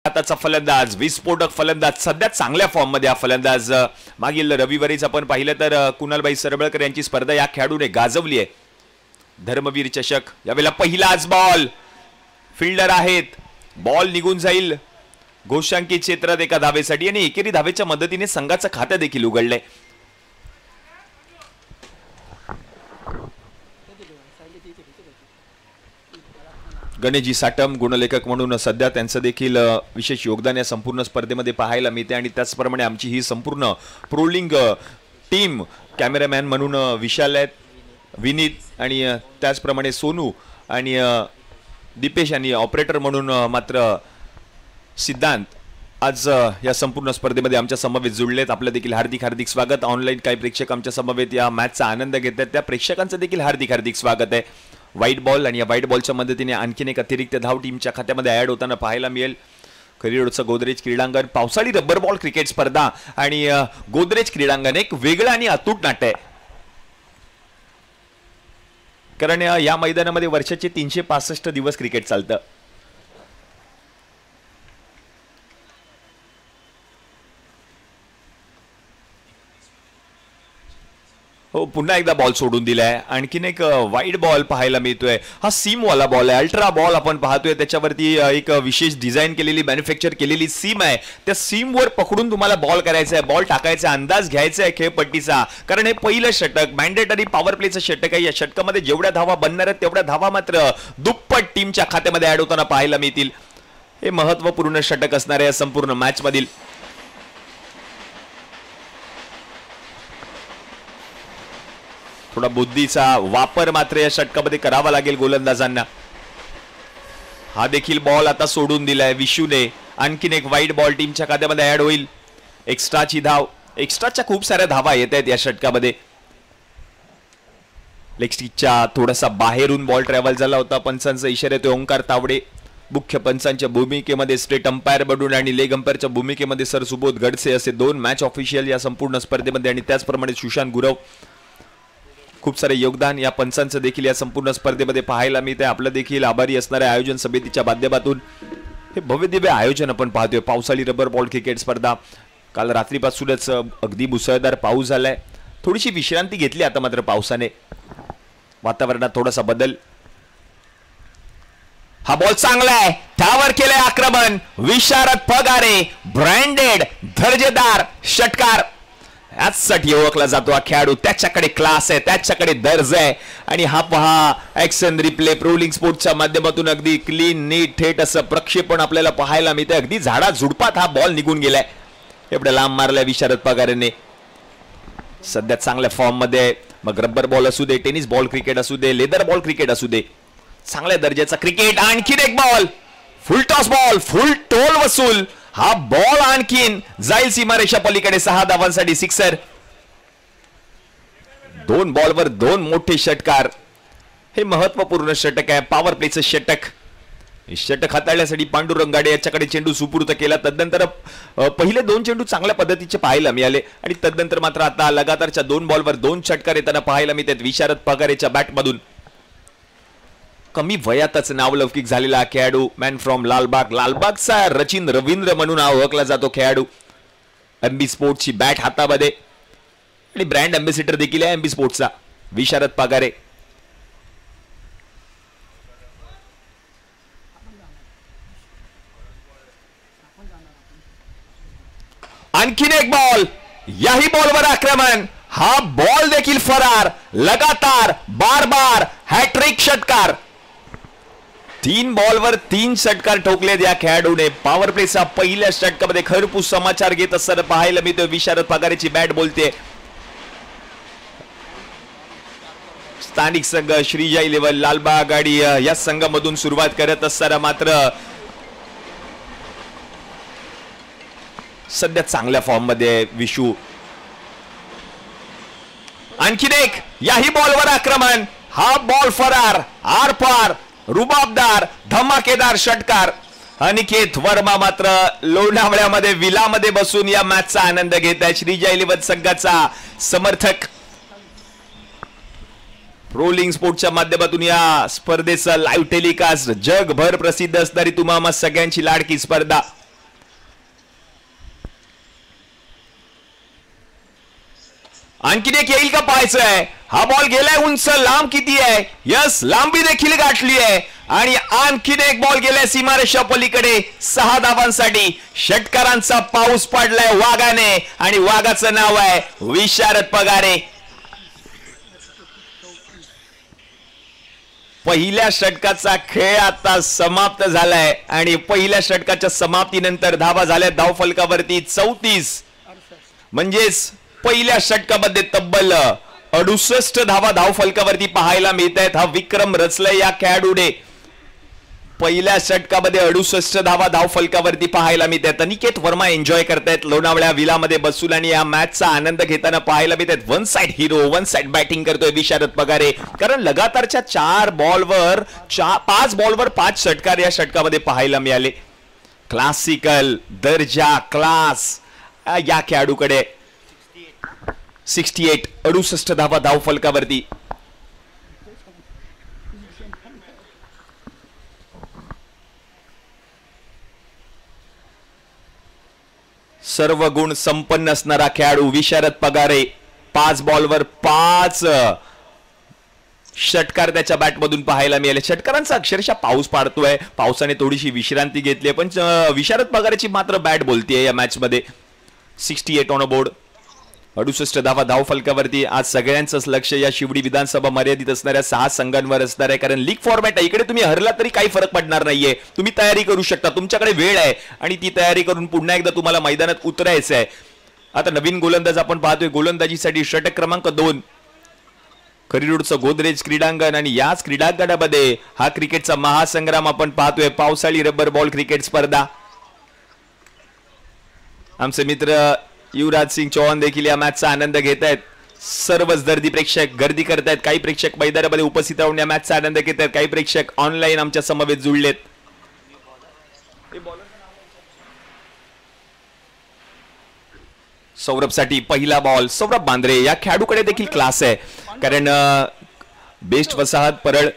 आताचा फलंदाज विस्फोटक फलंदाज सध्या चांगल्या फॉर्म मध्ये हा फलंदाज मागील रविवारीच आपण पाहिलं तर कुणालबाई सरबळकर यांची स्पर्धा या खेळाडूने गाजवली आहे. धर्मवीर चषक यावेळेला पहिलाच बॉल फिल्डर आहेत बॉल निघून जाईल घोषांकित क्षेत्रात एका धावेसाठी आणि एकेरी धावेच्या मदतीने संघाचं खातं देखील उघडलंय. गणेशजी साटम गुणलेखक म्हणून सध्या त्यांचं देखील विशेष योगदान या संपूर्ण स्पर्धेमध्ये पाहायला मिळते आणि त्याचप्रमाणे आमची ही संपूर्ण प्रोलिंग टीम कॅमेरामॅन म्हणून विशाल आहेत विनीत आणि त्याचप्रमाणे सोनू आणि दीपेश आणि ऑपरेटर म्हणून मात्र सिद्धांत आज या संपूर्ण स्पर्धेमध्ये आमच्या समवेत जुळलेत. आपलं देखील हार्दिक हार्दिक स्वागत. ऑनलाईन काही प्रेक्षक आमच्या समवेत या मॅचचा आनंद घेत आहेत त्या प्रेक्षकांचं देखील हार्दिक हार्दिक स्वागत आहे. व्हाईट बॉल आणि या व्हाईट बॉलच्या मदतीने आणखीन एक अतिरिक्त धाव टीमच्या खात्यामध्ये ऍड होताना पाहायला मिळेल. खरीरोडचं गोदरेज क्रीडांगण पावसाळी रबर बॉल क्रिकेट स्पर्धा आणि गोदरेज क्रीडांगण एक वेगळं आणि अतूट नाट्य आहे कारण या मैदानामध्ये वर्षाचे 365 दिवस क्रिकेट चालतं. हो पुन्हा एकदा बॉल सोडून दिलाय. आणखीन एक वाईड बॉल पाहायला मिळतोय. हा सीम वाला बॉल आहे अल्ट्रा बॉल आपण पाहतोय. त्याच्यावरती एक विशेष डिझाईन केलेली मॅन्युफॅक्चर केलेली सीम आहे. त्या सीम वर पकडून तुम्हाला बॉल करायचा आहे बॉल टाकायचा अंदाज घ्यायचा आहे खेळपट्टीचा कारण हे पहिलं षटक मॅन्डेटरी पॉवर प्लेचं षटक आहे. या षटकामध्ये जेवढ्या धावा बनणार आहेत तेवढ्या धावा मात्र दुप्पट टीमच्या खात्यामध्ये ऍड होताना पाहायला मिळतील. हे महत्वपूर्ण षटक असणार आहे या संपूर्ण मॅच मधील. थोडा बुद्धीचा वापर मात्र या षटकामध्ये करावा लागेल गोलंदाजांना. हा देखील बॉल आता सोडून दिलाय विशूने. आणखीन एक वाईट बॉल टीमच्या खात्यामध्ये ऍड होईल. एक्स्ट्राची धाव एक्स्ट्राच्या खूप साऱ्या धावा येत आहेत या षटकामध्ये. लेग स्टिकच्या थोडासा बाहेरून बॉल ट्रॅव्हल झाला होता. पंचांचा इशारा येतोय ओंकार तावडे. मुख्य पंचांच्या भूमिकेमध्ये स्टेट अंपायर बडून आणि लेग अंपायरच्या भूमिकेमध्ये सर सुबोध गडसे असे 2 मॅच ऑफिशियल या संपूर्ण स्पर्धेमध्ये आणि त्याचप्रमाणे सुशांत गुरव. खूप सारे योगदान या पंचांचं देखील या संपूर्ण स्पर्धेमध्ये पाहायला मिळते. आपलं देखील आभारी असणाऱ्या आयोजन समितीच्या माध्यमातून हे भव्य दिव्य आयोजन आपण पाहतोय. पावसाळी रबर बॉल क्रिकेट स्पर्धा काल रात्रीपासूनच अगदी मुसळधार पाऊस झालाय. थोडीशी विश्रांती घेतली आता मात्र पावसाने. वातावरणात थोडासा बदल. हा बॉल चांगला आहे त्यावर केलंय आक्रमण विशारद पगारे ब्रँडेड दर्जेदार षटकार यासाठी ओळखला जातो हा खेळाडू. त्याच्याकडे क्लास आहे त्याच्याकडे दर्जा आहे आणि हा पहा ऍक्शन रिप्ले प्रोलिंग स्पोर्ट्सच्या माध्यमातून अगदी क्लीन नीट थेट असं प्रक्षेपण आपल्याला पाहायला मिळतं. अगदी झाडा झुडपात हा बॉल निघून गेलाय. एवढं लांब मारलाय विशारद पगारेने. सध्या चांगल्या फॉर्म मध्ये मग रबर बॉल असू दे टेनिस बॉल क्रिकेट असू दे लेदर बॉल क्रिकेट असू दे चांगल्या दर्जाचा क्रिकेट. आणखीन एक बॉल फुल टॉस बॉल फुल टोल वसूल. हा बॉल आणखीन जाईल सीमारेषा पलीकडे 6 धावांसाठी सिक्सर. 2 बॉलवर 2 मोठे षटकार. हे महत्वपूर्ण षटक आहे पॉवर प्लेचं षटक. षटक हाताळण्यासाठी पांडुरंगाडे याच्याकडे चेंडू सुपूर्द केला. तदनंतर पहिले 2 चेंडू चांगल्या पद्धतीचे पाहायला मिळाले आणि तदनंतर मात्र आता लगातारच्या 2 बॉलवर 2 षटकार येताना पाहायला मिळतात विशारद पगारेच्या बॅटमधून. कमी वयातच नावलौकिक झालेला खेळाडू मॅन फ्रॉम लालबाग. लालबागचा रचिन रवींद्र म्हणून हा ओळखला जातो खेळाडू. एमबी स्पोर्ट्सची बॅट हातामध्ये आणि ब्रँड अँबॅसिडर देखील आहे एमबी स्पोर्ट्सचा विशारद पगारे. आणखीन एक बॉल याही बॉलवर आक्रमण. हा बॉल देखील फरार. लगातार बार बार हॅट्रिक षटकार. 3 बॉलवर 3 षटकार ठोकलेत या खेळाडूने. पॉवर प्लेचा पहिल्या षटकामध्ये खरपूस समाचार घेत असताना पाहायला मिळतोय विशारद पगारेची बॅट बोलते. स्थानिक संघ श्रीजय लेवल लालबाग आणि या संघामधून सुरुवात करत असताना मात्र सध्या चांगल्या फॉर्म मध्ये विशू. आणखीन एक याही बॉलवर आक्रमण. हा बॉल फरार आरपार रुबाबदार धमाकेदार षटकार. अनिकेत वर्मा मात्र लोणावळ्यामध्ये विलामध्ये बसून या मॅचचा आनंद घेत आहे. श्रीजय इलेव्हन संघाचा समर्थक. प्रोलिंग स्पोर्ट्सच्या माध्यमातून या स्पर्धेचा लाईव्ह टेलिकास्ट जगभर प्रसिद्ध असणारी तुम्हा सगळ्यांची लाडकी स्पर्धा आणखीन एक येईल का पाहायचंय. हा बॉल गेलाय उंच. लांब किती आहे. यस, लांबी देखील गाठली आहे आणि आणखीन एक बॉल गेलाय सीमारेषा पलीकडे 6 धावांसाठी. षटकारांचा पाऊस पडलाय वाघाने आणि वाघाचं नाव आहे विशारद पगारे. पहिल्या षटकाचा खेळ आता समाप्त झालाय आणि पहिल्या षटकाच्या समाप्तीनंतर धावा झाल्या धावफलकावरती 34. म्हणजेच पहिल्या षटकामध्ये तब्बल 68 धावा धावफलकावरती पाहायला मिळत आहेत. हा विक्रम रचलाय या खेळाडूने. पहिल्या षटकामध्ये 68 धावा धावफलकावरती पाहायला मिळतात. अनिकेत वर्मा एन्जॉय करतायत लोणावळ्या विलामध्ये बसून आणि या मॅचचा आनंद घेताना पाहायला मिळतात. One side hero, one side batting करतोय विशारद पगारे. कारण लगातारच्या 5 बॉलवर 5 षटकार या षटकामध्ये पाहायला मिळाले. क्लासिकल दर्जा, क्लास या खेळाडूकडे. 68 धावा धावफलकावरती. सर्व गुण संपन्न असणारा खेळाडू विशारद पगारे. 5 बॉलवर 5 षटकार त्याच्या बॅटमधून पाहायला मिळाले. षटकारांचा अक्षरशः पाऊस पाडतोय. पावसाने थोडीशी विश्रांती घेतली पण विशारद पगारेची मात्र बॅट बोलतीये या मॅच मध्ये. 68 ऑन अ बोर्ड. 68 धावा धावफलकावरती. आज सगळ्यांचंच लक्ष या शिवडी विधानसभा मर्यादित असणाऱ्या 6 संघांवर असणार आहे. कारण लीग फॉर्मॅट आहे. इकडे तुम्ही हरला तरी काही फरक पडणार नाहीये. तुम्ही तयारी करू शकता. तुमच्याकडे वेळ आहे आणि ती तयारी करून पुन्हा एकदा तुम्हाला मैदानात उतरायचं आहे. आता नवीन गोलंदाज आपण पाहतोय. गोलंदाजीसाठी षटक क्रमांक 2 खरीरोडचं गोदरेज क्रीडांगण आणि याच क्रीडांगणामध्ये हा क्रिकेटचा महासंग्राम आपण पाहतोय. पावसाळी रबर बॉल क्रिकेट स्पर्धा. आमचे मित्र युवराज सिंग चौहान देखील या मॅचचा आनंद घेत आहेत. सर्वच दर्दी प्रेक्षक गर्दी करतायत. काही प्रेक्षक मैदानामध्ये उपस्थित राहून या मॅचचा आनंद घेत आहेत. काही प्रेक्षक ऑनलाईन आमच्या समवेत जुळलेत. सौरभसाठी पहिला बॉल. सौरभ बांद्रे या खेळाडूकडे देखील क्लास आहे. कारण बेस्ट वसाहत परळ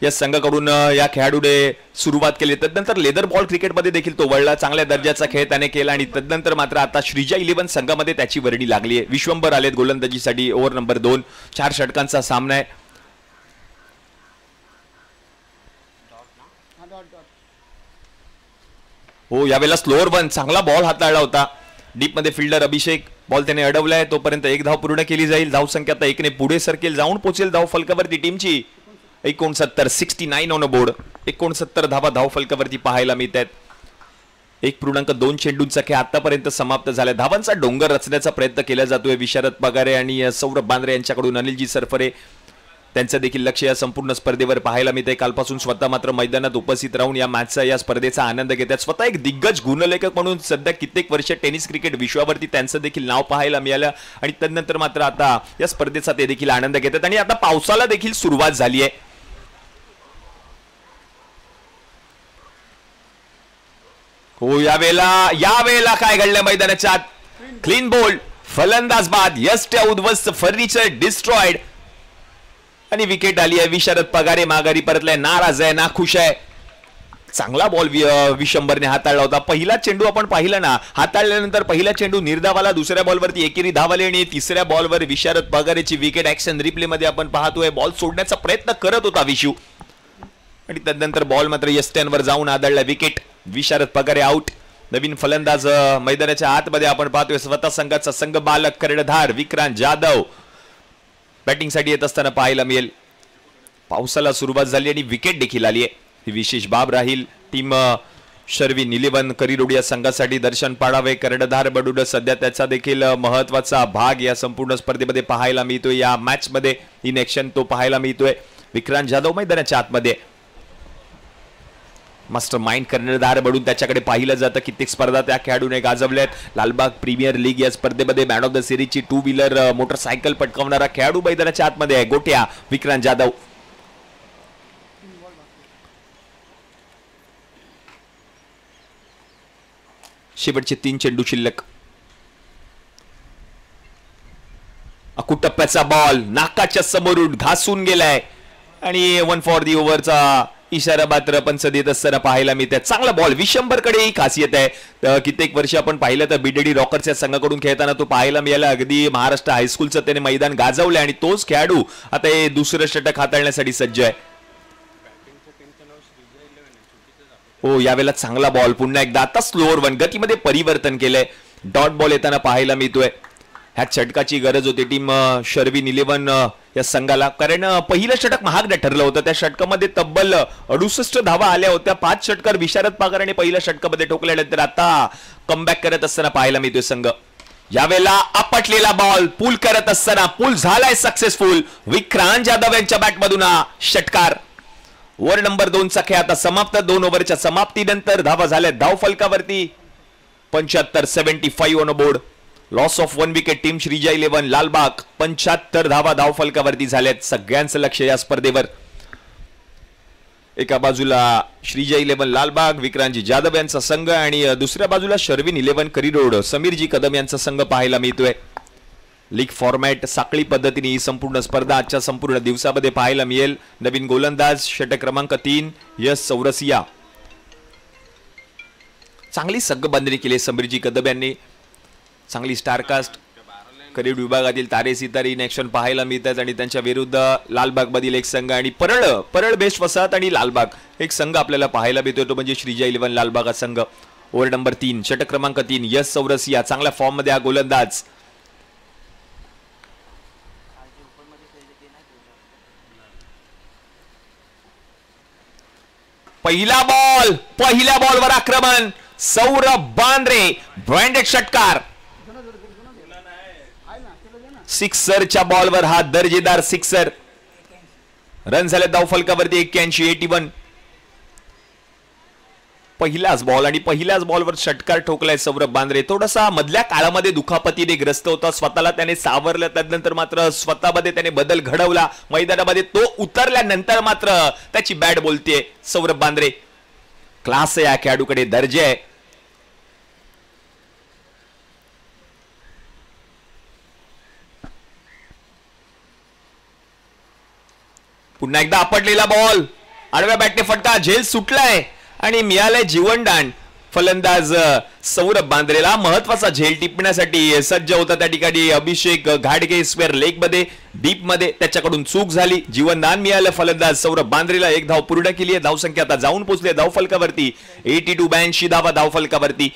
या संघाकडून या खेळाडूने सुरुवात केली. तदनंतर लेदर बॉल क्रिकेटमध्ये देखील तो वळला. चांगल्या दर्जाचा खेळ त्याने केला आणि तदनंतर मात्र आता श्रीजा 11 संघामध्ये त्याची वर्णी लागली आहे. विश्वंभर आलेत गोलंदाजीसाठी. Over number 2. 4 षटकांचा सामना आहे. हो, यावेळेला स्लोअर वन. चांगला बॉल हाताळला होता. डीप मध्ये फिल्डर अभिषेक. बॉल त्याने अडवलाय. तोपर्यंत 1 धाव पूर्ण केली जाईल. धावसंख्या आता 1 ने पुढे सरकेल. जाऊन पोहोचेल धावफलकावरती टीमची. 69 ऑन बोर्ड. 69 धावा धावफलकावरती पाहायला मिळत आहेत. 1.2 चेंडूंचा खेळ आतापर्यंत समाप्त झाला. धावांचा डोंगर रचण्याचा प्रयत्न केला जातोय विशारद पगारे आणि सौरभ बांद्रे यांच्याकडून. अनिलजी सरफरे त्यांचं देखील लक्ष या संपूर्ण स्पर्धेवर पाहायला मिळतंय. कालपासून स्वतः मात्र मैदानात उपस्थित राहून या मॅचचा या स्पर्धेचा आनंद घेतात. स्वतः एक दिग्गज गुणलेखक म्हणून सध्या कित्येक वर्ष टेनिस क्रिकेट विश्वावरती त्यांचं देखील नाव पाहायला मिळालं आणि तदनंतर मात्र आता या स्पर्धेचा ते देखील आनंद घेतात. आणि आता पावसाला देखील सुरुवात झाली आहे. हो, यावेळेला काय घडलं मैदानाच्या आत. Clean bowled. फलंदाज बाद. यष्ट उद्ध्वस्त. फर्निचर डिस्ट्रॉइड आणि विकेट आली आहे. विशारद पगारे माघारी परतलाय. नाराज आहे, नाखुश आहे. चांगला बॉल विशंभरने हाताळला होता. पहिला चेंडू आपण पाहिला ना, हाताळल्यानंतर पहिला चेंडू निर्धावाला. दुसऱ्या बॉलवरती एकेरी धाव आली आणि तिसऱ्या बॉलवर विशारद पगारेची विकेट. ऍक्शन रिप्ले मध्ये आपण पाहतोय. बॉल सोडण्याचा प्रयत्न करत होता विशू आणि तदनंतर बॉल मात्र यस्ट्यांवर जाऊन आदळला. विकेट. विशारद पगारे आउट. नवीन फलंदाज मैदानाच्या आतमध्ये आपण पाहतोय. स्वतः संघाचा संघ बालक कर्णधार विक्रांत जाधव बॅटिंगसाठी येत असताना पाहायला मिळेल. पावसाला सुरुवात झाली आणि विकेट देखील आली आहे. ही विशेष बाब राहील. टीम शर्वी निलेवन करिरोड या संघासाठी दर्शन पाडावे. कर्णधार बडूड सध्या त्याचा देखील महत्वाचा भाग या संपूर्ण स्पर्धेमध्ये पाहायला मिळतोय. या मॅच मध्ये इन ऍक्शन तो पाहायला मिळतोय. विक्रांत जाधव मैदानाच्या आतमध्ये. मास्टर माइंड कर्णधार बनून त्याच्याकडे पाहिलं जातं. कित्येक स्पर्धा त्या खेळाडूने गाजवल्यात. लालबाग प्रीमियर लीग या स्पर्धेमध्ये मॅन ऑफ द सिरीजची 2 व्हीलर मोटरसायकल पटकावणारा खेळाडू मैदानाच्या आतमध्ये आहे. गोट्या विक्रांत जाधव. शेवटचे 3 चेंडू शिल्लक. अकुटप्प्याचा बॉल नाकाच्या समोरून घासून गेलाय आणि 1 फॉर दी ओव्हरचा इशारा मात्र पंच देत असताना पाहायला मिळते. चांगला बॉल, विशंभरकडे ही खासियत आहे. कित्येक वर्ष आपण पाहिलं तर बीडीडी रॉकर्स या संघाकडून खेळताना तो पाहायला मिळाला. अगदी महाराष्ट्र हायस्कूलचं त्याने मैदान गाजवले आणि तोच खेळाडू आता हे दुसरं षटक हाताळण्यासाठी सज्ज आहे. हो, यावेळेला चांगला बॉल, पुन्हा एकदा आता स्लोअर वन, गतीमध्ये परिवर्तन केलंय. डॉट बॉल येताना पाहायला मिळतोय. ह्या षटकाची गरज होती टीम शर्विन 11 या संघाला, कारण पहिलं षटक महागडं ठरलं होतं. त्या षटकामध्ये तब्बल 68 धावा आल्या होत्या. 5 षटकार विशारद पागाराने पहिल्या षटकामध्ये ठोकल्यानंतर आता कमबॅक करत असताना पाहायला मिळतोय संघ. यावेळेला आपटलेला बॉल पूल करत असताना पूल झालाय सक्सेसफुल. विक्रांत जाधव यांच्या बॅटमधून हा षटकार. ओव्हर नंबर 2 चा खेळ आता समाप्त. 2 ओव्हरच्या समाप्तीनंतर धावा झाल्या धाव फलकावरती 75-75 on board. Loss of 1 wicket team Shrijay 11 Lalbaug. 75 धावा धाव फलकावरती झाल्यात. सगळ्यांचं लक्ष या स्पर्धेवर. एका बाजूला श्रीजय 11 लालबाग विक्रांतजी जाधव यांचा संघ आणि दुसऱ्या बाजूला शर्विन 11 करिरोड समीरजी कदम यांचा संघ पाहायला मिळतोय. लीग फॉर्मॅट साखळी पद्धतीने ही संपूर्ण स्पर्धा आजच्या संपूर्ण दिवसामध्ये पाहायला मिळेल. नवीन गोलंदाज षटक क्रमांक 3 यश चौरसिया. चांगली संघ बांधणी केली समीरजी कदम यांनी. चांगली स्टारकास्ट करीड विभागातील तारे सितारे इन ऍक्शन पाहायला मिळतात आणि त्यांच्या विरुद्ध लालबाग मधील एक संघ आणि परळ बेस्ट वसाहत आणि लालबाग एक संघ आपल्याला पाहायला मिळतो, तो म्हणजे श्रीजय 11 लालबाग हा संघ. ओव्हर नंबर 3 षटक क्रमांक 3 यश चौरसिया. चांगल्या फॉर्म मध्ये हा गोलंदाज. पहिला बॉल, पहिल्या बॉलवर आक्रमण सौरभ बांद्रे. ब्रँडेड षटकार. सिक्सरच्या बॉलवर हा दर्जेदार सिक्सर. रन झाले धाव फलकावरती 81. पहिलाच बॉल आणि पहिल्याच बॉलवर षटकार ठोकलाय सौरभ बांद्रे. थोडासा मधल्या काळामध्ये दुखापतीने ग्रस्त होता, स्वतःला त्याने सावरलं. त्यानंतर मात्र स्वतःमध्ये त्याने बदल घडवला. मैदानामध्ये तो उतरल्यानंतर मात्र त्याची बॅट बोलते. सौरभ बांद्रे क्लास आहे, या खेळाडूकडे दर्जे आहे. पुन्हा एकदा आपटलेला बॉल, आडव्या बॅटने फटका, झेल सुटलाय आणि मिळालंय जीवनदान. फलंदाज सौरभ बांद्रेला महत्वाचा झेल टिपण्यासाठी सज्ज होता. त्या ठिकाणी अभिषेक घाडगे स्क्वेअर लेग मध्ये डीप मध्ये त्याच्याकडून चूक झाली. जीवनदान मिळालं फलंदाज सौरभ बांद्रेला. एक धाव पूर्ण केली आहे. धावसंख्या आता जाऊन पोहोचली धाव फलकावरती 82 धावा धाव फलकावरती.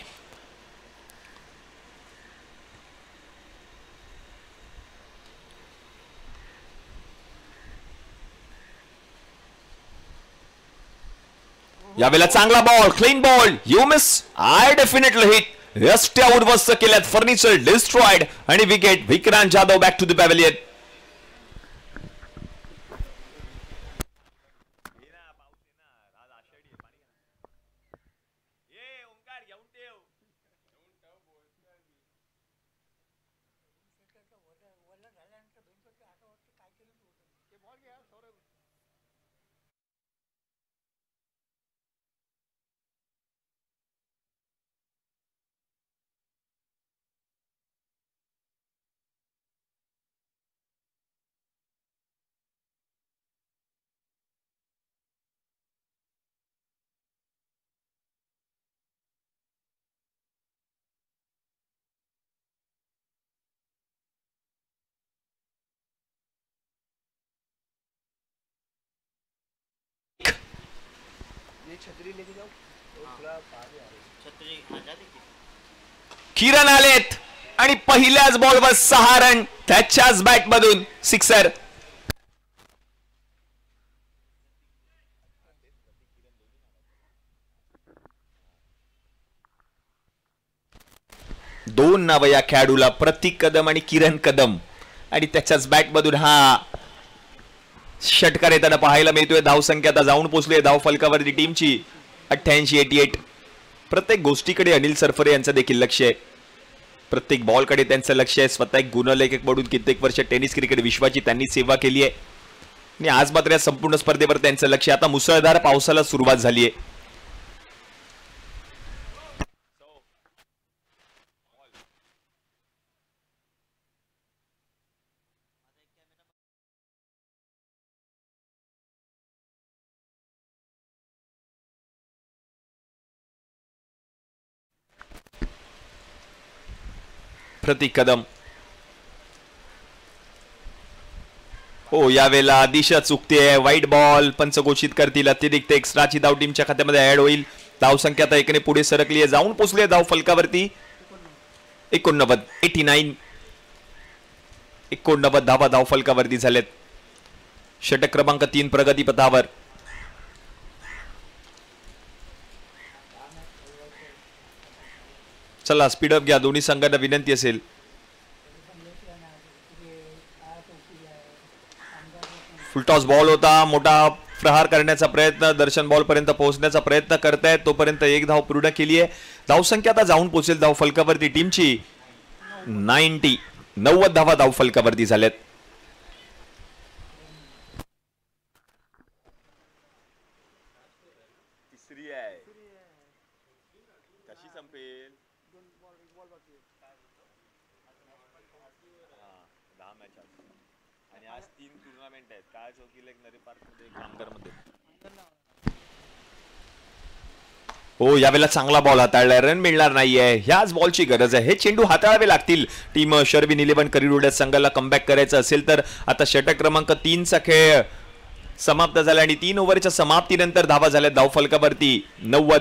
यावेळेला चांगला ball, clean ball. You miss, I definitely hit. रस्त्या उद्ध्वस्त केल्यात, फर्निचर डिस्ट्रॉइड आणि wicket. Vikrant Jadhav back to the pavilion. Kiran आलेत आणि पहिल्याच बॉलवर 6 रन. त्याच्याच बॅट मधून सिक्सर. दोन नाव या खेळाडूला, प्रतीक कदम आणि किरण कदम, आणि त्याच्याच बॅट मधून हा षटकार येताना पाहायला मिळतोय. धावसंख्या आता जाऊन पोहोचली धाव फलकावरती टीमची 88. प्रत्येक गोष्टीकडे अनिल सरफरे यांचं देखील लक्ष आहे. प्रत्येक बॉलकडे त्यांचं लक्ष आहे. स्वतः एक गुणलेखक म्हणून कित्येक वर्ष टेनिस क्रिकेट विश्वाची त्यांनी सेवा केली आहे आणि आज मात्र या संपूर्ण स्पर्धेवर त्यांचं लक्ष. आता मुसळधार पावसाला सुरुवात झाली आहे. प्रतीक कदम. हो, यावेळेला दिशा चुकते. वाईट बॉल पंच घोषित करतील. अतिरिक्त एक्स्ट्राची धाव टीमच्या खात्यामध्ये ऍड होईल. धाव संख्या आता एकाने पुढे सरकली आहे, जाऊन पोहोचली धाव फलकावरती 89. 89 धावा धाव फलकावरती झालेत. षटक क्रमांक 3 प्रगती पथावर. चला स्पीडअप घ्या, दोन्ही संघांना विनंती असेल. फुलटॉस बॉल होता, मोठा प्रहार करण्याचा प्रयत्न, दर्शन बॉल पर्यंत पोहोचण्याचा प्रयत्न करतायत. तोपर्यंत एक धाव पूर्ण केली आहे. धाव संख्या आता जाऊन पोहोचेल धाव फलकावरती टीमची 90 धावा धाव फलकावरती झाल्यात. तिसरी आहे, कशी संपेल? 10 मॅच आणि आज 3 टुर्नामेंट आहेत. काय चौकीला एक नरी पार्क मध्ये, कामगार मध्ये. हो, यावेळेला चांगला बॉल हाताळलाय, रन मिळणार नाहीये. ह्याच बॉलची गरज आहे. हे चेंडू हाताळावे लागतील टीम शर्विन 11 करिरोड्या संघाला कमबॅक करायचं असेल तर. आता षटक क्रमांक 3 चा खेळ समाप्त झाला आणि 3 ओव्हरच्या समाप्तीनंतर धावा झाल्या धाव फलकावरती 90.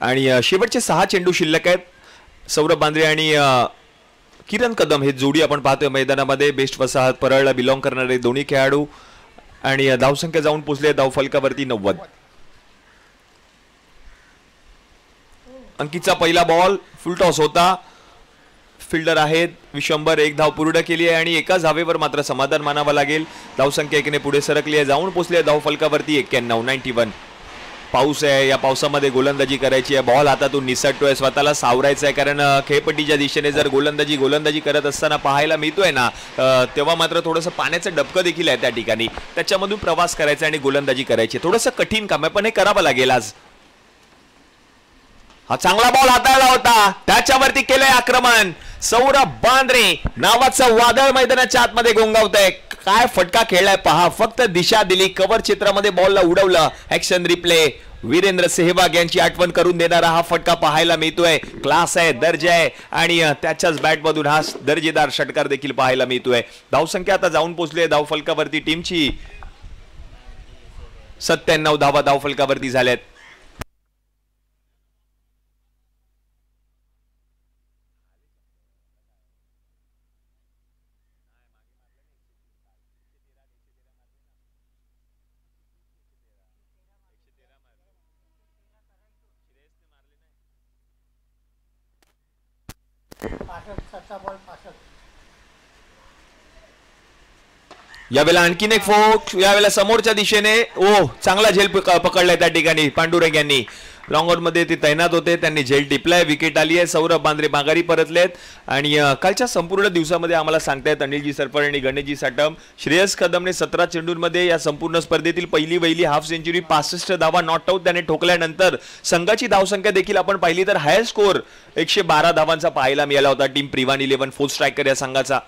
आणि शेवटचे 6 चेंडू शिल्लक आहेत. सौरभ बांद्रे आणि किरण कदम हे जोडी आपण पाहतोय मैदानामध्ये. बेस्ट वसाहत परळला बिलॉंग करणारे दोन्ही खेळाडू. आणि धावसंख्या जाऊन पोहोचले धाव फलकावरती 90. अंकितचा पहिला बॉल फुल टॉस होता. फिल्डर आहेत विश्वंभर, एक धाव पूर्ण केली आहे आणि एकाच धावेवर मात्र समाधान मानावं लागेल. धावसंख्या एकाने पुढे सरकली आहे, जाऊन पोहोचली आहे धाव फलकावरती 91. पाऊस आहे, या पावसामध्ये गोलंदाजी करायची आहे. बॉल हातातून निसटतोय, स्वतःला सावरायचं आहे. कारण खेळपट्टीच्या दिशेने जर गोलंदाजी करत असताना पाहायला मिळतोय ना, तेव्हा मात्र थोडंसं पाण्याचं डबकं देखील आहे त्या ठिकाणी. त्याच्यामधून प्रवास करायचा आणि गोलंदाजी करायची. थोडंसं कठीण काम आहे, पण हे करावं लागेल आज. हा चांगला बॉल हाताळला होता, त्याच्यावरती केलंय आक्रमण. सौरभ बांद्रे नावाचं वादळ मैदानाच्या आतमध्ये गोंगावतंय. काय फटका खेळलाय पहा, फक्त दिशा दिली, कव्हर क्षेत्रामध्ये बॉलला उडवलं. ऍक्शन रिप्ले, वीरेंद्र सेहवाग यांची आठवण करून देणारा हा फटका पाहायला मिळतोय. क्लास आहे, दर्जा आहे आणि त्याच्याच बॅटमधून हा दर्जेदार षटकार देखील पाहायला मिळतोय. धावसंख्या आता जाऊन पोहोचली धाव फलकावरती टीमची 97 धावा धाव फलकावरती झाल्यात. यावेळेला आणखीन एक फोक, यावेळेला समोरच्या दिशेने. ओ, चांगला झेल पकडलाय त्या ठिकाणी पांडुरंग यांनी. लॉंग मध्ये ते तैनात होते, त्यांनी झेल टिपलाय. विकेट आली आहे. सौरभ बांद्रे माघारी परतलेत. आणि कालच्या संपूर्ण दिवसामध्ये आम्हाला सांगतायत अनिलजी सरपळ आणि गणेशजी साटम, श्रेयस कदमने 17 चेंडूंमध्ये या संपूर्ण स्पर्धेतील पहिली हाफ सेंचुरी 65 धावा नॉट आउट त्याने ठोकल्यानंतर संघाची धावसंख्या देखील आपण पाहिली तर हायर स्कोर 112 धावांचा पाहायला मिळाला होता. टीम प्रिवान 11 फोर्थ स्ट्रायकर या संघाचा.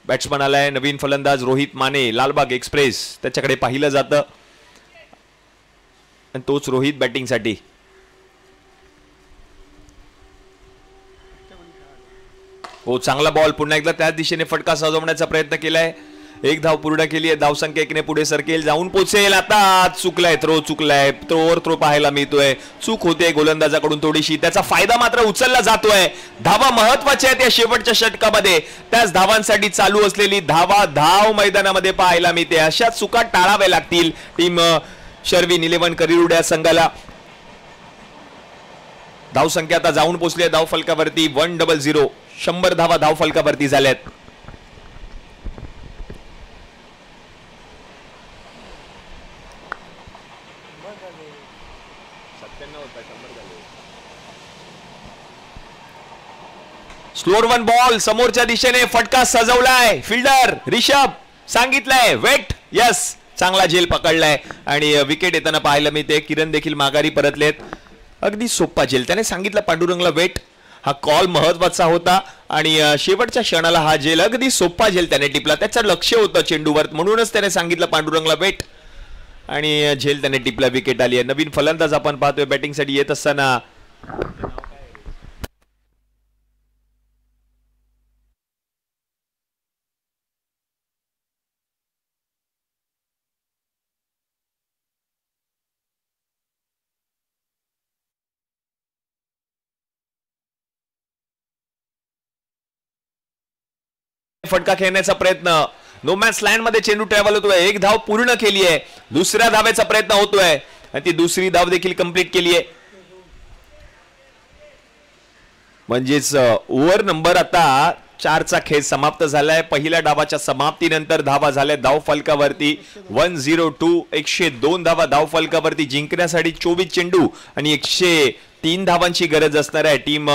बॅट्समन आलाय नवीन फलंदाज रोहित माने, लालबाग एक्सप्रेस, त्याच्याकडे पाहिलं जातं आणि तोच रोहित बॅटिंगसाठी. हो, चांगला बॉल, पुन्हा एकदा त्याच दिशेने फटका सजवण्याचा प्रयत्न केलाय. एक धाव पूर्ण केली आहे. धावसंख्या 1 ने पुढे सरकेल, जाऊन पोचेल. आता चुकलाय थ्रो पाहायला मिळतोय. चूक होते गोलंदाजाकडून थोडीशी, त्याचा फायदा मात्र उचलला जातोय. धावा महत्वाच्या आहेत या शेवटच्या षटकामध्ये. त्याच धावांसाठी चालू असलेली धाव मैदानामध्ये पाहायला मिळते. अशा चुका टाळाव्या लागतील टीम शर्विन 11 करिरुड या संघाला. धावसंख्या आता जाऊन पोहोचली आहे धावफलकावरती 100. 100 धावा धावफलकावरती झाल्यात. स्लोअर वन बॉल समोरच्या दिशेने, फटका सजवलाय. फिल्डर रिषभ सांगितलंय वेट. यस, चांगला झेल पकडलाय आणि विकेट येताना पाहायला मिळते. किरण देखील माघारी परतलेत. अगदी सोपा झेल, त्याने सांगितलं पांडुरंगला वेट. हा कॉल महत्वाचा होता आणि शेवटच्या क्षणाला हा झेल, अगदी सोपा झेल त्याने टिपला. त्याचं लक्ष होतं चेंडूवर, म्हणूनच त्याने सांगितलं पांडुरंगला वेट आणि झेल त्याने टिपला. विकेट आली आहे. नवीन फलंदाज आपण पाहतोय बॅटिंगसाठी येत असताना. फटका खेळण्याचा प्रयत्न, नो मॅच लँड मध्ये चेंडू ट्रॅव्हल होतोय. एक धाव पूर्ण केली आहे. दुसऱ्या धावेचा प्रयत्न होतोय आणि ती दुसरी धाव देखील कंप्लीट केली आहे. म्हणजेच ओव्हर नंबर आता 4चा खेळ समाप्त झालाय. पहिल्या डावाच्या समाप्तीनंतर धावा झाल्या धाव फलकावरती 102. 102 धावा धाव फलकावरती जिंकण्यासाठी 24 चेंडू आणि 103 धावांची गरज असणार आहे टीम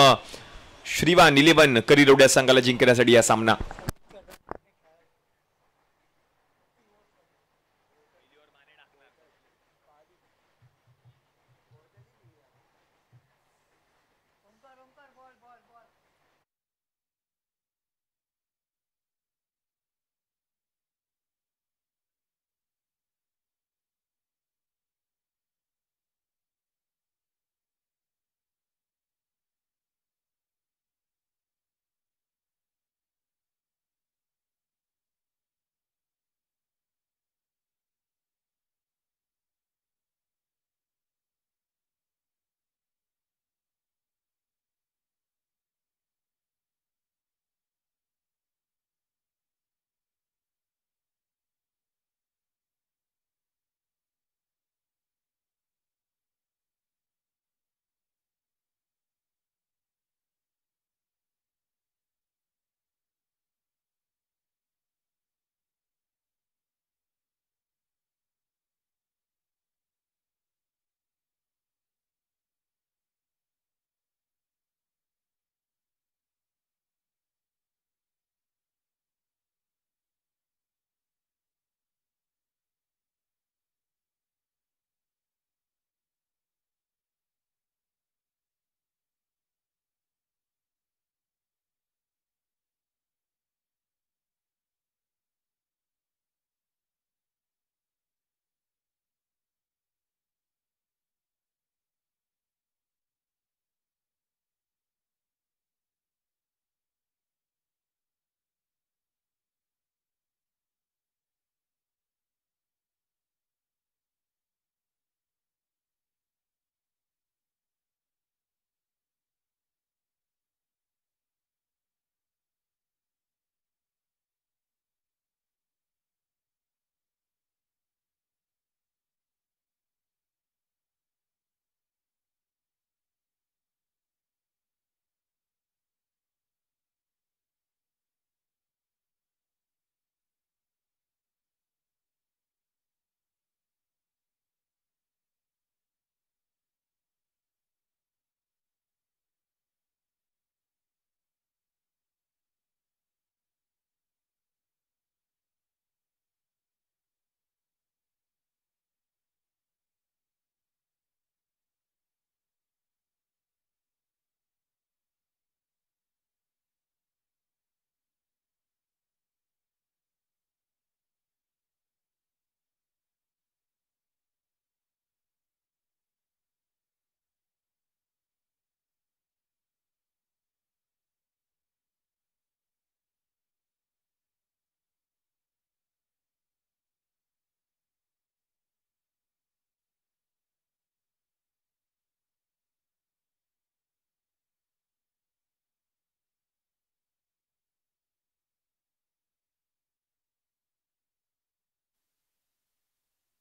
श्रीवान 11 करिरोड या संघाला जिंकण्यासाठी या सामना.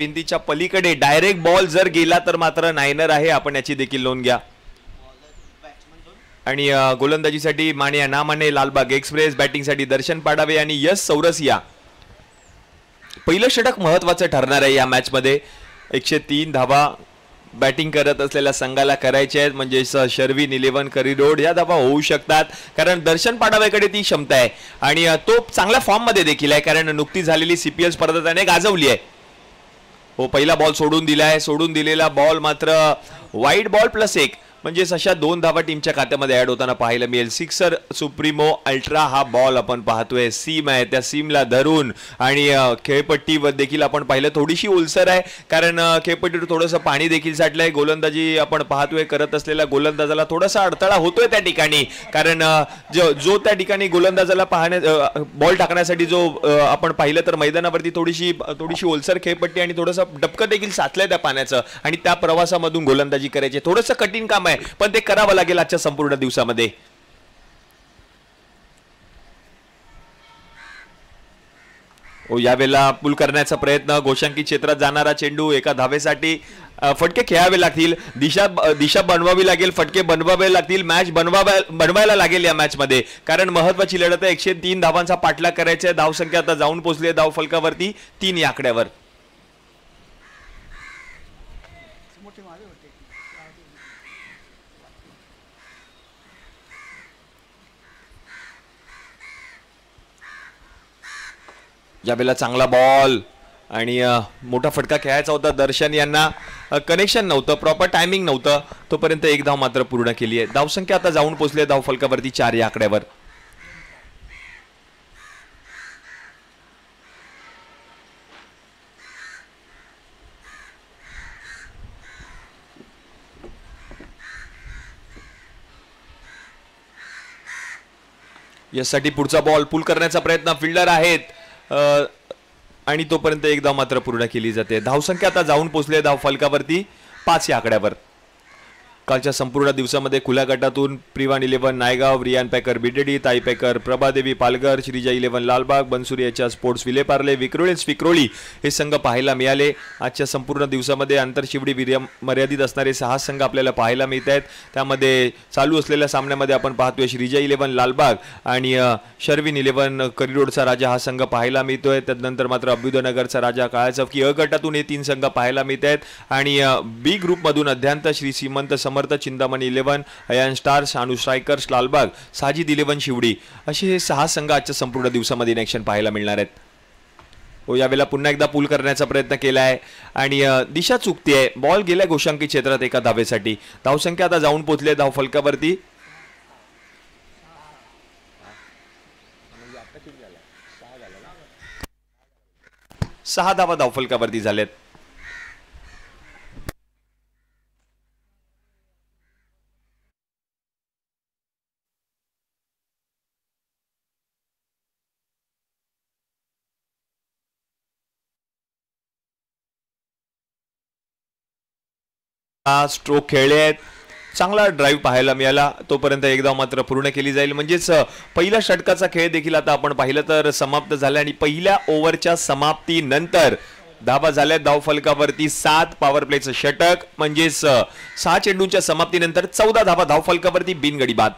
भिंतीच्या पलीकडे डायरेक्ट बॉल जर गेला तर मात्र नायनर आहे, आपण याची देखील नोंद घ्या. आणि गोलंदाजीसाठी मानिया नामाने, लालबाग एक्सप्रेस, बॅटिंगसाठी दर्शन पाडावे आणि यश चौरसिया. पहिलं षटक महत्वाचं ठरणार आहे या मॅच मध्ये. 103 धावा बॅटिंग करत असलेल्या संघाला करायचे आहेत, म्हणजे शर्विन 11 करिरोड या धावा होऊ शकतात, कारण दर्शन पाडावेकडे ती क्षमता आहे आणि तो चांगल्या फॉर्म मध्ये देखील आहे, कारण नुकतीच झालेली CPL स्पर्धा त्याने गाजवली आहे. हो, पहिला बॉल सोडून दिलाय, सोडून दिलेला बॉल मात्र वाईड बॉल +1, म्हणजे अशा 2 धावा टीमच्या खात्यामध्ये ऍड होताना पाहायला मिळेल. सिक्सर सुप्रीमो अल्ट्रा हा बॉल आपण पाहतोय, सीम आहे, त्या सीमला धरून आणि खेळपट्टीवर देखील आपण पाहिलं थोडीशी ओलसर आहे, कारण खेळपट्टीवर थोडंसं पाणी देखील साठलंय. गोलंदाजी आपण पाहतोय करत असलेल्या गोलंदाजाला थोडासा अडथळा होतोय त्या ठिकाणी, कारण जो त्या ठिकाणी गोलंदाजाला बॉल टाकण्यासाठी जो आपण पाहिलं तर मैदानावरती थोडीशी ओलसर खेळपट्टी आणि थोडंसं डबकं देखील साचलंय त्या पाण्याचं, आणि त्या प्रवासामधून गोलंदाजी करायची थोडंसं कठीण काम आहे, पण ते करावं लागेल आजच्या संपूर्ण दिवसामध्ये. यावेळेला पूल करण्याचा प्रयत्न, गोशांकी क्षेत्रात जाणारा चेंडू, एका धावेसाठी फटके खेळावे लागतील, दिशा बनवावी लागेल, फटके बनवावे लागतील, मॅच बनवायला लागेल या मॅच मध्ये, कारण महत्वाची लढत आहे. 103 धावांचा पाठलाग करायचा आहे. धावसंख्या आता जाऊन पोहोचली आहे धावफलकावरती 3 या आकड्यावर. यावेळेला चांगला बॉल आणि मोठा फटका खेळायचा होता. दर्शन यांना कनेक्शन नव्हतं, प्रॉपर टायमिंग नव्हतं, तोपर्यंत 1 धाव मात्र पूर्ण केली आहे. धावसंख्या आता जाऊन पोहोचली आहे धावफलकावरती 4 या आकड्यावर. यासाठी पुढचा बॉल पूल करण्याचा प्रयत्न, फिल्डर आहेत आणि तोपर्यंत 1 धाव मात्र पूर्ण केली जाते. धावसंख्या आता जाऊन पोहोचली आहे धावफलकावरती 5 या आकड्यावर. कालच्या संपूर्ण दिवसामध्ये खुल्या गटातून प्रिवान 11 नायगाव, रियान पॅकर बिडेडी, ताई पॅकर प्रभादेवी पालघर, श्रीजा 11 लालबाग, बनसुरी याच्या स्पोर्ट्स विलेपार्ले, विक्रोळी हे संघ पाहायला मिळाले. आजच्या संपूर्ण दिवसामध्ये आंतरशिवडी मर्यादित असणारे 6 संघ आपल्याला पाहायला मिळत आहेत. त्यामध्ये चालू असलेल्या सामन्यामध्ये आपण पाहतोय श्रीजा 11 लालबाग आणि शर्विन 11 करिरोडचा राजा हा संघ पाहायला मिळतोय. त्यानंतर मात्र अभ्युदयनगरचा राजा, काळाचौकी अ गटातून हे 3 संघ पाहायला मिळत आहेत आणि बी ग्रुपमधून अध्यांत श्री श्रीमंत समर्थ, चिंतामणी 11, अयान स्टार्स, अनु स्ट्रायकर्स लालबाग, साजिद 11 शिवडी, असे हे 6 संघ आजच्या संपूर्ण दिवसामध्ये इन पाहायला मिळणार आहेत. यावेळेला पुन्हा एकदा पूल करण्याचा प्रयत्न केला आहे आणि दिशा चुकते, बॉल गेल्या गोशांकी क्षेत्रात एका धावेसाठी. धावसंख्या आता जाऊन पोहोचली धावफलकावरती 6 धावा धावफलकावरती झाल्यात. स्ट्रोक खेळले आहेत, चांगला ड्राईव्ह पाहायला मिळाला, तोपर्यंत 1 धाव मात्र पूर्ण केली जाईल. म्हणजेच पहिल्या षटकाचा खेळ देखील आता आपण पाहिलं तर समाप्त झाला आणि पहिल्या ओव्हरच्या समाप्तीनंतर धावा झाल्या धावफलकावरती 7. पॉवर प्लेचं षटक, म्हणजेच 6 चेंडूंच्या समाप्तीनंतर 14 धावा धावफलकावरती बिनगडी बाद.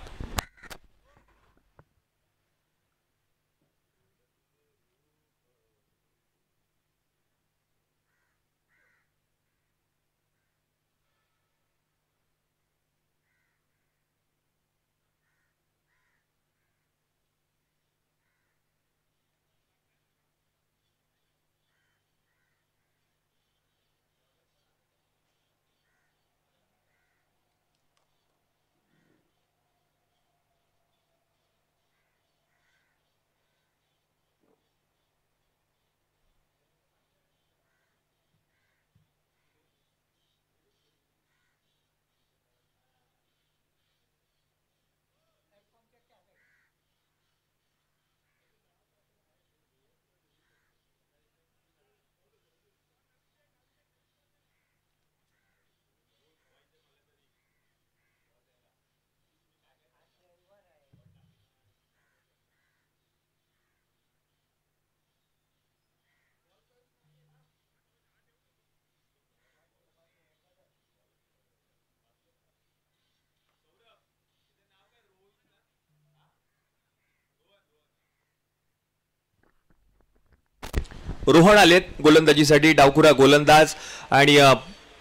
रोहन आलेत गोलंदाजीसाठी. डावखुरा गोलंदाज आणि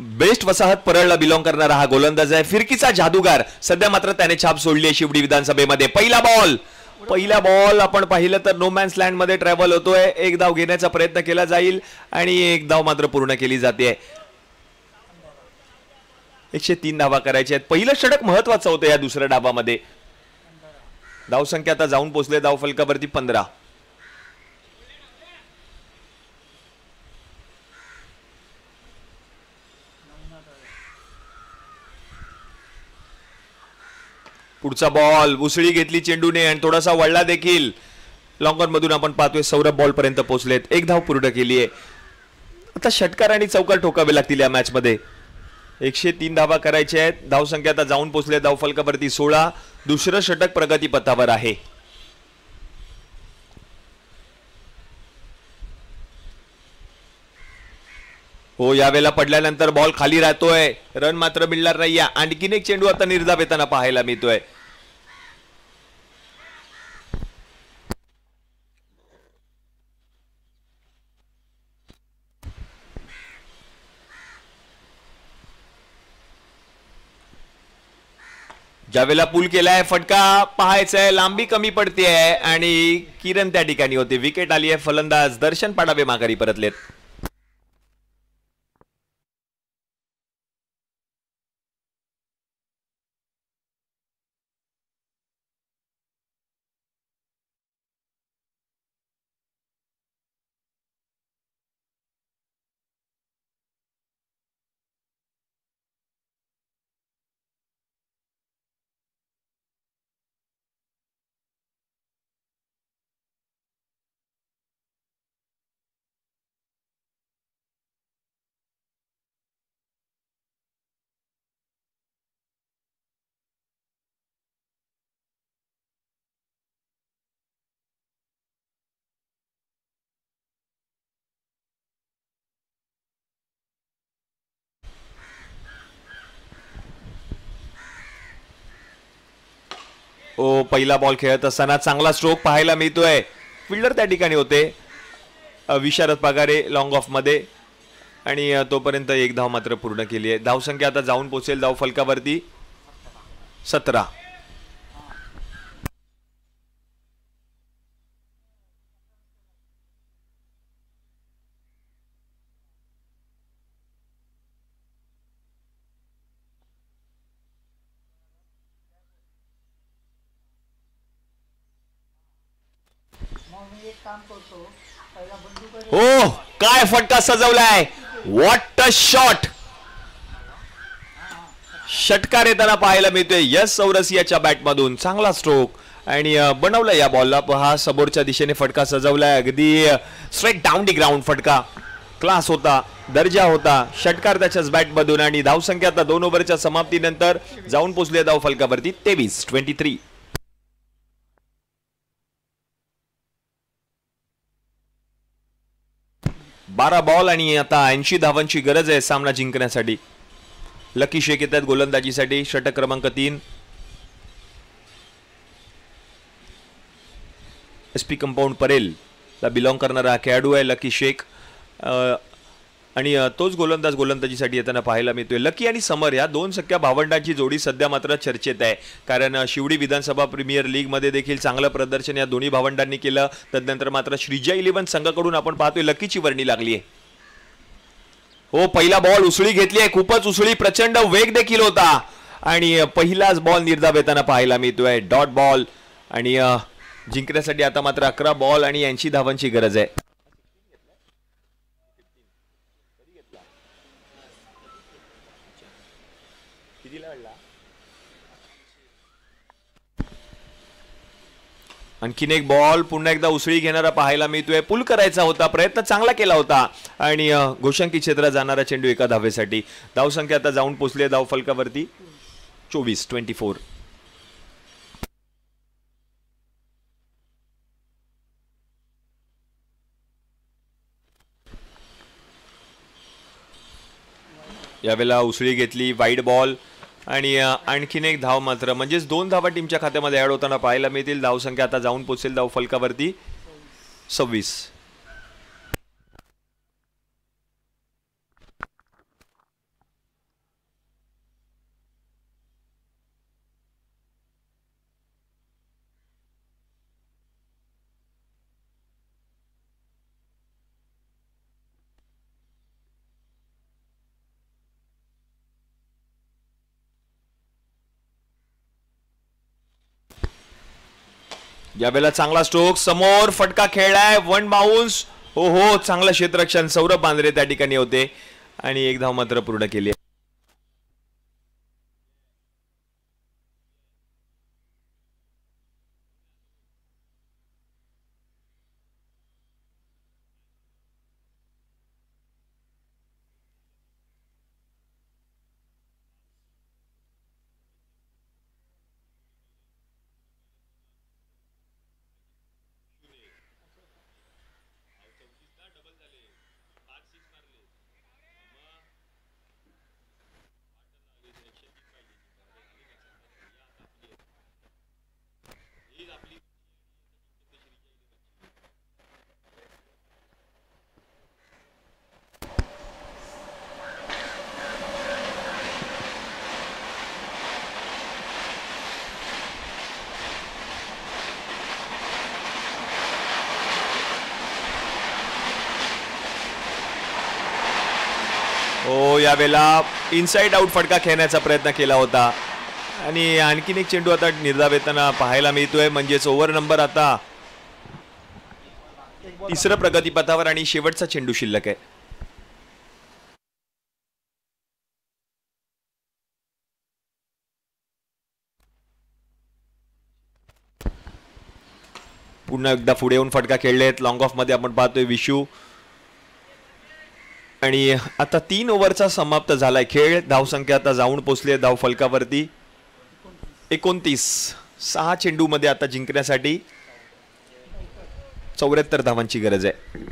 बेस्ट वसाहत परळला बिलॉंग करणारा हा गोलंदाज आहे. फिरकीचा जादूगार. सध्या मात्र त्याने छाप सोडली आहे शिवडी विधानसभेमध्ये. पहिला बॉल आपण पाहिलं तर नो मॅन्स लँड मध्ये ट्रॅव्हल होतोय. एक धाव घेण्याचा प्रयत्न केला जाईल आणि एक धाव मात्र पूर्ण केली जाते. 103 धावा करायच्या आहेत. पहिलं षटक महत्वाचं होतं या दुसऱ्या डावामध्ये. धावसंख्या आता जाऊन पोहोचले धाव फलकावरती 15. पुढचा बॉल उसळी घेतली चेंडूने आणि थोडासा वळला देखील. लॉंगर मधून आपण पाहतोय सौरभ बॉल पर्यंत पोहोचलेत. एक धाव पूर्ण केली आहे. आता षटकार आणि चौकार ठोकावे लागतील या मॅच मध्ये. 103 धावा करायच्या आहेत. धावसंख्या आता जाऊन पोहोचले धाव फलकावरती 16. दुसरं षटक प्रगतीपथावर आहे. हो, यावेळेला पडल्यानंतर बॉल खाली राहतोय. रन मात्र मिळणार नाही. आणखीन एक चेंडू आता निर्धाव येताना पाहायला मिळतोय. ज्यावेळेला पूल केलाय फटका पाहायचाय. लांबी कमी पडते आणि किरण त्या ठिकाणी होते. विकेट आली आहे. फलंदाज दर्शन पाडावे माघारी परतलेत. पहिला बॉल खेळत असताना चांगला स्ट्रोक पाहायला मिळतोय. फिल्डर त्या ठिकाणी होते विशारद पगारे लॉंग ऑफ मध्ये आणि तोपर्यंत एक धाव मात्र पूर्ण केली आहे. धावसंख्या आता जाऊन पोहोचेल धाव फलकावरती 17. हो, काय फटका सजवलाय. What a shot. षटकार येताना पाहायला मिळतोय यस चौरसियाच्या बॅटमधून. चांगला स्ट्रोक आणि बनवला या बॉलला. हा समोरच्या दिशेने फटका सजवलाय. अगदी स्ट्रेट डाऊन दी ग्राउंड फटका. क्लास होता, दर्जा होता. षटकार त्याच्याच बॅटमधून आणि धावसंख्या आता 2 ओव्हरच्या समाप्तीनंतर जाऊन पोहोचले धाव फलकावरती 23. 12 बॉल आणि आता 80 धावांची गरज आहे सामना जिंकण्यासाठी. लकी शेख येतात गोलंदाजीसाठी. षटक क्रमांक 3. SP कंपाऊंड परेल ला बिलॉंग करणारा खेळाडू आहे लकी शेख आणि तोच गोलंदाज गोलंदाजीसाठी येताना पाहायला मिळतोय. लकी आणि समर या 2 सख्या भावंडांची जोडी सध्या मात्र चर्चेत आहे. कारण शिवडी विधानसभा प्रीमियर लीग मध्ये देखील चांगलं प्रदर्शन या दोन्ही भावंडांनी केलं. तदनंतर मात्र श्रीजा 11 संघाकडून आपण पाहतोय लकीची वर्णी लागली आहे. हो, पहिला बॉल उसळी घेतली आहे. खूपच उसळी, प्रचंड वेग देखील होता आणि पहिलाच बॉल निर्धाव येताना पाहायला मिळतोय. डॉट बॉल आणि जिंकण्यासाठी आता मात्र 11 बॉल आणि 80 धावांची गरज आहे. आणखीन एक बॉल पुन्हा एकदा उसळी घेणारा पाहायला मिळतोय. पुल करायचा होता, प्रयत्न चांगला केला होता आणि घोषंकी क्षेत्रात जाणारा चेंडू एका धावेसाठी. धावसंख्या आता जाऊन पोहोचले धाव फलकावरती 24. यावेळेला उसळी घेतली, वाईड बॉल आणि आणखीन एक धाव मात्र म्हणजेच 2 धावा टीमच्या खात्यामध्ये ऍड होताना पाहायला मिळतील. धावसंख्या आता जाऊन पोहोचेल धाव फलकावरती 26. यावेळेला चांगला स्ट्रोक समोर फटका खेळलाय वन बाउन्स. हो हो चांगलं क्षेत्ररक्षण सौरभ बांद्रे त्या ठिकाणी होते आणि एक धाव मात्र पूर्ण केली. हो यावेळेला इनसाइड आउट फटका खेळण्याचा प्रयत्न केला होता आणि आणखीन एक चेंडू आता निर्धाव पाहायला मिळतोय. म्हणजेच ओव्हर नंबर आता तिसरं प्रगतीपथावर आणि शेवटचा चेंडू शिल्लक आहे. पुन्हा एकदा पुढे येऊन फटका खेळलेत. लॉंग ऑफ मध्ये आपण पाहतोय विशू आणि आता 3 ओव्हरचा समाप्त झालाय खेळ. धावसंख्या आता जाऊन पोहोचली धाव फलकावरती 29. 6 चेंडू मध्ये आता जिंकण्यासाठी 74 धावांची गरज आहे.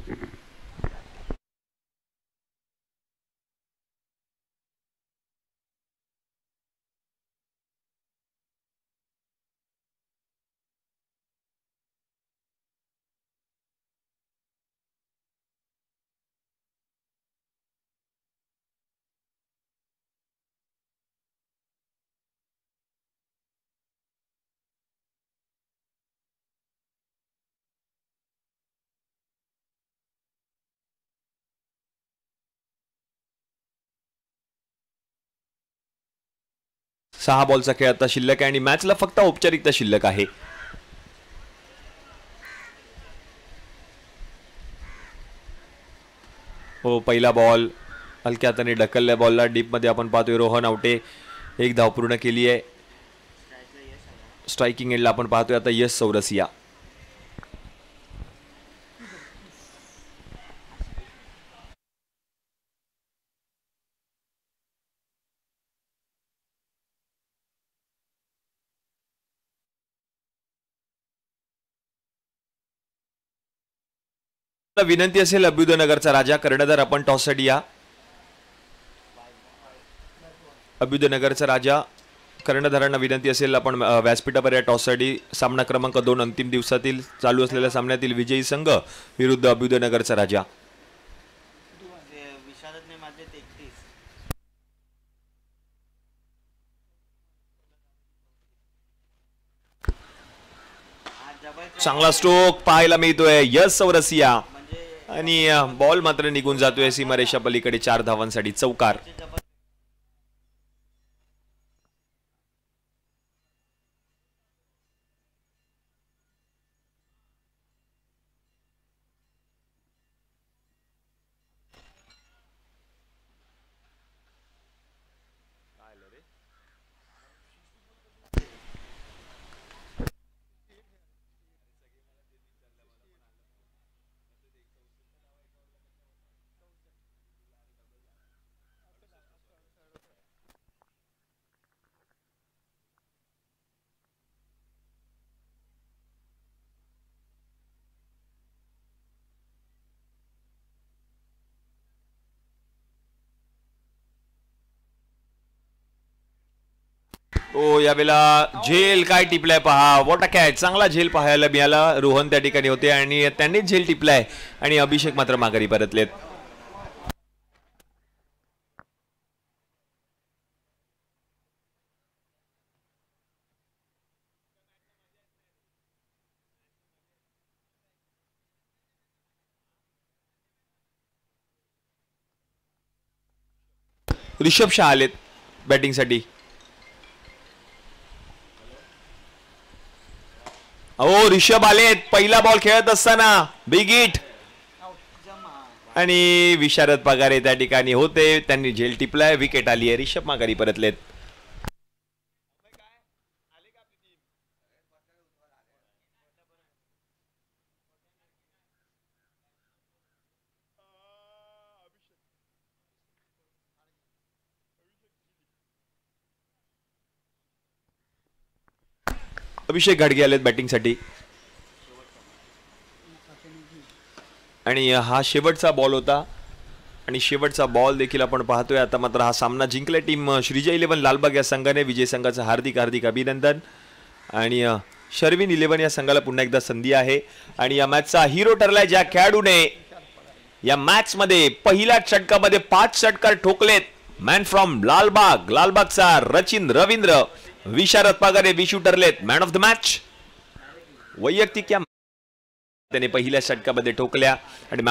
सहा बॉलचा खेळ आता शिल्लक आहे आणि मॅचला फक्त औपचारिकता शिल्लक आहे. हो पहिला बॉल हलक्या हाताने ढकलल्या बॉलला डीप मध्ये आपण पाहतोय रोहन आवटे एक धाव पूर्ण केली आहे. स्ट्रायकिंग एंडला आपण पाहतोय आता यश चौरसिया. विनंती असेल अभ्युदयनगरचा राजा कर्णधार आपण टॉससाठी या. अभ्युदयनगरचा राजा कर्णधारांना विनंती असेल आपण व्यासपीठावर या टॉससाठी. सामना क्रमांक 2 अंतिम दिवसातील चालू असलेल्या सामन्यातील विजयी संघ विरुद्ध अभ्युदयनगरचा राजा. चांगला स्ट्रोक पाहायला मिळतोय यश चौरसिया आणि बॉल मात्र निघून जातोय सीमारेषा पलीकडे 4 धावांसाठी चौकार. ओ यावेळेला झेल काय टिपलाय पहा. What a catch. चांगला झेल पाहायला मिळाला. रोहन त्या ठिकाणी होते आणि त्यांनीच झेल टिपलाय आणि अभिषेक मात्र माघारी परतलेत. ऋषभ शाह आलेत बॅटिंगसाठी. हो रिषभ आलेत पहिला बॉल खेळत असताना बिग हिट आणि विशारद पगारे त्या ठिकाणी होते, त्यांनी झेल टिपलाय, विकेट आली आहे, रिषभ माघारी परतलेत. अभिषेक घाडगे आलेत बॅटिंगसाठी आणि हा शेवटचा बॉल होता आणि शेवटचा बॉल देखील आपण पाहतोय. आता मात्र हा सामना जिंकला टीम श्रीजय 11 लालबाग या संघाने. विजय संघाचं हार्दिक हार्दिक अभिनंदन आणि शर्विन 11 या संघाला पुन्हा एकदा संधी आहे आणि या मॅचचा हिरो ठरलाय ज्या खेळाडूने या मॅच मध्ये पहिल्या षटकामध्ये 5 षटकार ठोकलेत. मॅन फ्रॉम लालबाग, लालबागचा रचिन रवींद्र विशारद पगारे विशू ठरलेत मॅन ऑफ द मॅच. वैयक्तिक या त्याने पहिल्या षटकामध्ये ठोकल्या आणि